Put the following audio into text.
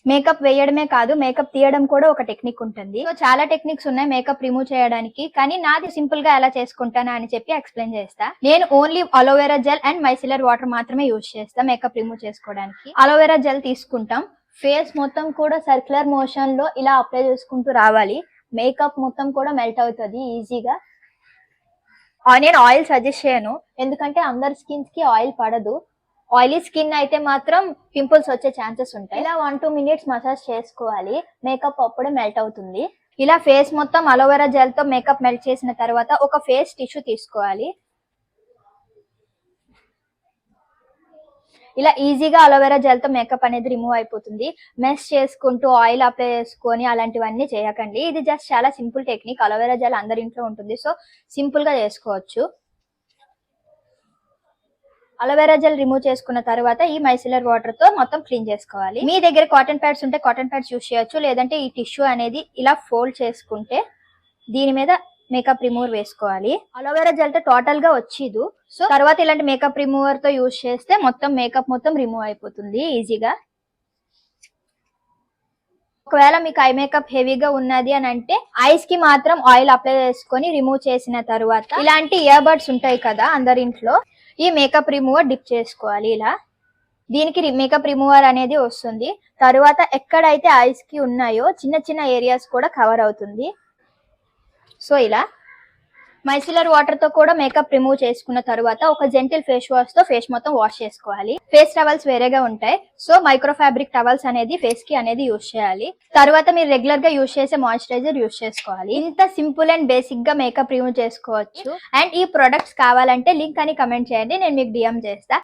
Makeup వేయడమే కాదు, makeup తీయడం కూడా ఒక టెక్నిక్ ఉంటుంది. సో చాలా టెక్నిక్స్ ఉన్నాయి మేకప్ రిమూవ్ చేయడానికి, కానీ నాది సింపుల్ గా ఎలా చేసుకుంటానా అని చెప్పి ఎక్స్ప్లెయిన్ చేస్తా. నేను only aloe vera gel and micellar water మాత్రమే యూజ్ చేస్తా మేకప్ రిమూవ్ చేసుకోవడానికి. అలోవెరా జెల్ తీసుకుంటాం, ఫేస్ మొత్తం కూడా సర్క్యులర్ మోషన్ లో ఇలా అప్లై చేసుకుంటూ రావాలి. మేకప్ మొత్తం కూడా మెల్ట్ అవుతుంది ఈజీగా. నేను ఆయిల్ సజెస్ట్ చేయను, ఎందుకంటే అందరి స్కిన్స్ కి ఆయిల్ పడదు. ఆయిలీ స్కిన్ అయితే మాత్రం పింపుల్స్ వచ్చే ఛాన్సెస్ ఉంటాయి. ఇలా 1-2 మినిట్స్ మసాజ్ చేసుకోవాలి, మేకప్ అప్పుడే మెల్ట్ అవుతుంది. ఇలా ఫేస్ మొత్తం అలోవెరా జెల్ తో మేకప్ మెల్ట్ చేసిన తర్వాత ఒక ఫేస్ టిష్యూ తీసుకోవాలి. ఇలా ఈజీగా అలోవెరా జెల్ తో మేకప్ అనేది రిమూవ్ అయిపోతుంది. మెస్ చేసుకుంటూ ఆయిల్ అప్లై చేసుకొని అలాంటివన్నీ చేయకండి. ఇది జస్ట్ చాలా సింపుల్ టెక్నిక్. అలోవెరా జెల్ అందరి ఇంట్లో ఉంటుంది, సో సింపుల్ గా చేసుకోవచ్చు. అలోవెరా జెల్ రిమూవ్ చేసుకున్న తర్వాత ఈ మైసిలర్ వాటర్ తో మొత్తం క్లీన్ చేసుకోవాలి. మీ దగ్గర కాటన్ ప్యాడ్స్ ఉంటే కాటన్ ప్యాడ్స్ యూస్ చేయొచ్చు, లేదంటే ఈ టిష్యూ అనేది ఇలా ఫోల్డ్ చేసుకుంటే దీని మీద మేకప్ రిమూవర్ వేసుకోవాలి. అలోవెరా జెల్ తో టోటల్ గా వచ్చేదు, సో తర్వాత ఇలాంటి మేకప్ రిమూవర్ తో యూస్ చేస్తే మొత్తం మేకప్ మొత్తం రిమూవ్ అయిపోతుంది ఈజీగా. ఒకవేళ మీకు ఐ మేకప్ హెవీగా ఉన్నది అని అంటే ఐస్ కి మాత్రం ఆయిల్ అప్లై చేసుకొని రిమూవ్ చేసిన తర్వాత ఇలాంటి ఇయర్ బడ్స్ ఉంటాయి కదా అందరి ఇంట్లో, ఈ మేకప్ రిమూవర్ డిప్ చేసుకోవాలి. ఇలా దీనికి మేకప్ రిమూవర్ అనేది వస్తుంది. తరువాత ఎక్కడైతే ఐస్ కి ఉన్నాయో చిన్న చిన్న ఏరియాస్ కూడా కవర్ అవుతుంది. సో ఇలా మైసిలర్ వాటర్ తో కూడా మేకప్ రిమూవ్ చేసుకున్న తర్వాత ఒక జెంటిల్ ఫేస్ వాష్ తో ఫేస్ మొత్తం వాష్ చేసుకోవాలి. ఫేస్ టవల్స్ వేరేగా ఉంటాయి, సో మైక్రో ఫ్యాబ్రిక్ టవల్స్ అనేది ఫేస్ కి అనేది యూజ్ చేయాలి. తర్వాత మీరు రెగ్యులర్ గా యూజ్ చేసే మాయిశ్చరైజర్ యూజ్ చేసుకోవాలి. ఇంత సింపుల్ అండ్ బేసిక్ గా మేకప్ రిమూవ్ చేసుకోవచ్చు. అండ్ ఈ ప్రొడక్ట్స్ కావాలంటే లింక్ అని కమెంట్ చేయండి, నేను మీకు డిఎం చేస్తా.